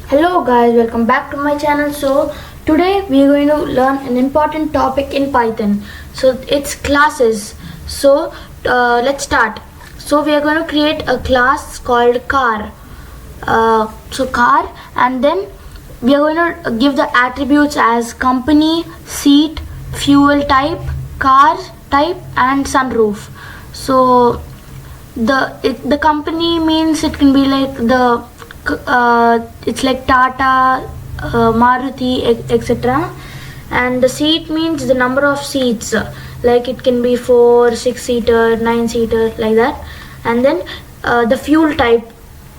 Hello guys, welcome back to my channel. So today we are going to learn an important topic in Python. So it's classes. So let's start. So we are going to create a class called car. Car, and then we are going to give the attributes as company, seat, fuel type, car type, and sunroof. So the company means it can be like it's like Tata, Maruti, etc. And the seat means the number of seats, like it can be 4, 6-seater, 9-seater, like that. And then the fuel type.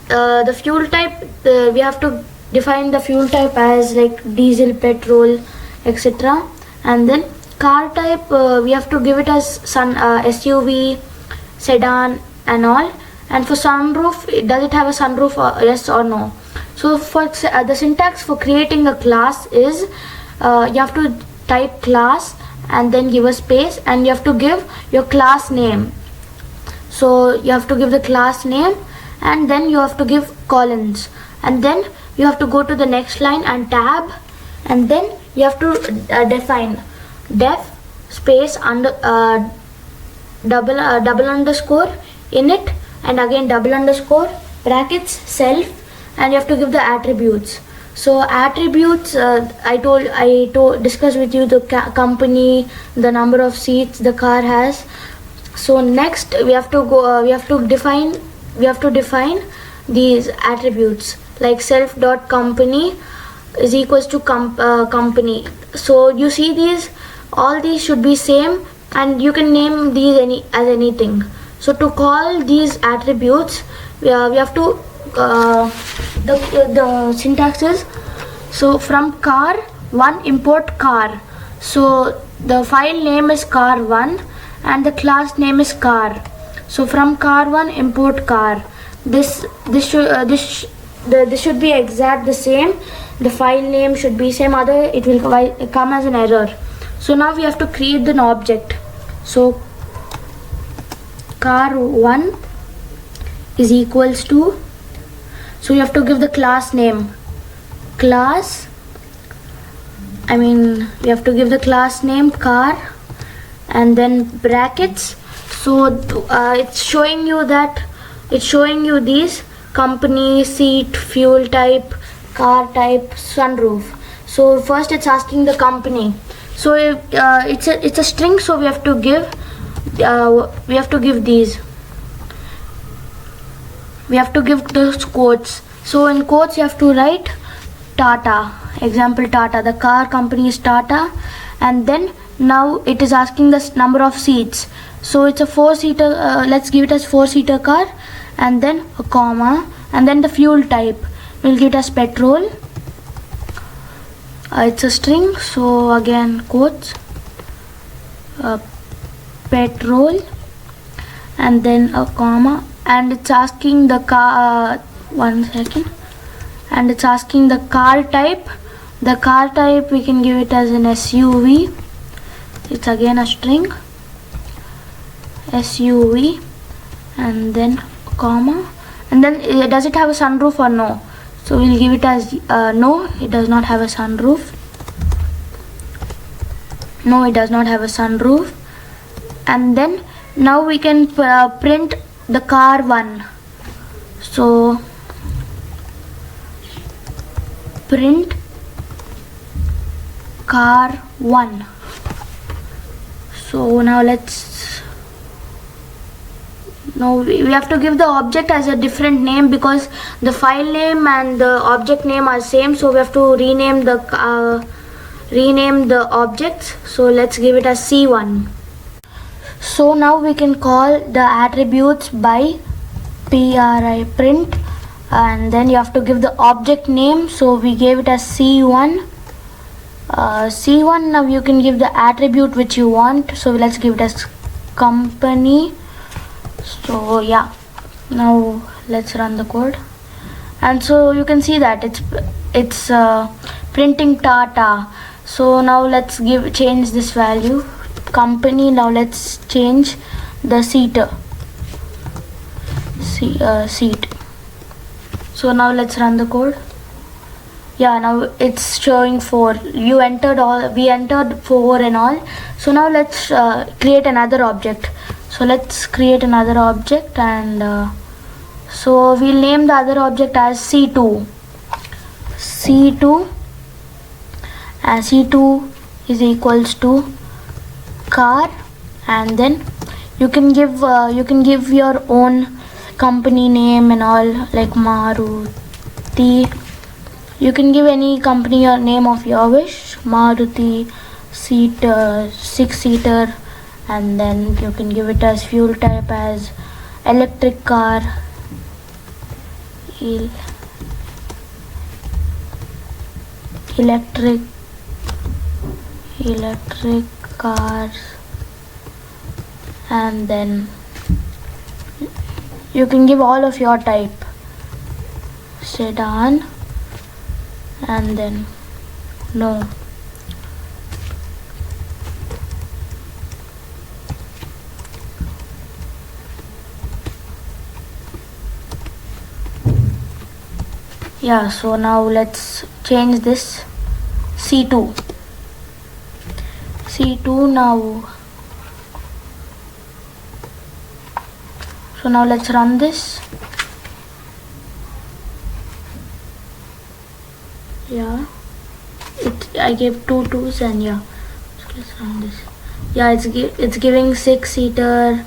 We have to define the fuel type as like diesel, petrol, etc. And then car type, we have to give it as SUV, sedan, and all. And for sunroof, does it have a sunroof, yes or no? So for the syntax for creating a class is you have to type class and then give a space, and you have to give your class name. So you have to give the class name, and then you have to give colons, and then you have to go to the next line and tab, and then you have to define def space under double underscore init, and again double underscore brackets self, and you have to give the attributes. So attributes, I discussed with you the company, the number of seats the car has. So next we have to define these attributes, like self.company is equals to company. So you see all these should be same, and you can name these as anything. So to call these attributes, we have to the syntax is, so from car1 import car. So the file name is car1 and the class name is car. So from car1 import car. This should be exact the same. The file name should be same, other it will come as an error. So now we have to create an object. So car1 is equals to, so you have to give the class name, we have to give the class name car, and then brackets. So it's showing you these company, seat, fuel type, car type, sunroof. So first it's asking the company. So it's a string, so we have to give these. We have to give those quotes. So in quotes you have to write Tata, example Tata, the car company is Tata, and then now it is asking the number of seats. So it's a 4-seater, let's give it as 4-seater car, and then a comma, and then the fuel type, we'll give it as petrol. It's a string, so again quotes, petrol, and then a comma, and it's asking the car, and it's asking the car type. The car type we can give it as an SUV. It's again a string, SUV, and then comma, and then does it have a sunroof or no? So we'll give it as no, it does not have a sunroof. No, it does not have a sunroof. And then now we can print the car1. So print car1. So now we have to give the object as a different name, because the file name and the object name are same, so we have to rename the objects. So let's give it as C1. So now we can call the attributes by print, and then you have to give the object name. So we gave it as C1. C1, now you can give the attribute which you want. So let's give it as company. So yeah, now let's run the code, and so you can see that it's printing Tata. So now let's change this value, company. Now let's change the seat. So now let's run the code. Yeah, now it's showing 4. You entered all, we entered 4 and all. So now let's create another object. So let's create another object, and so we'll name the other object as C2. C2, and C2 is equals to car, and then you can give your own company name and all, like Maruti. You can give any company or name of your wish. Maruti seater, 6-seater, and then you can give it as fuel type as electric car. Electric cars, and then you can give all of your type. Sedan, and then no. Yeah, so now let's change this C2 now. So now let's run this. Yeah, I gave 2 2s, and yeah, so let's run this. Yeah, it's giving 6-seater,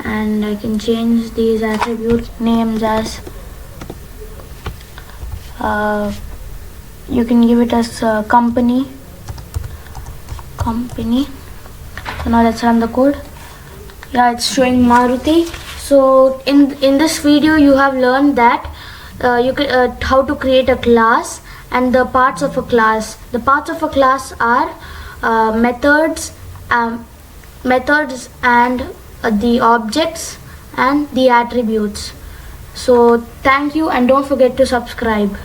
and I can change these attribute names as you can give it as company. So now let's run the code. Yeah, it's showing Maruti. So in this video you have learned that you can how to create a class and the parts of a class. The parts of a class are methods and the objects and the attributes. So thank you, and don't forget to subscribe.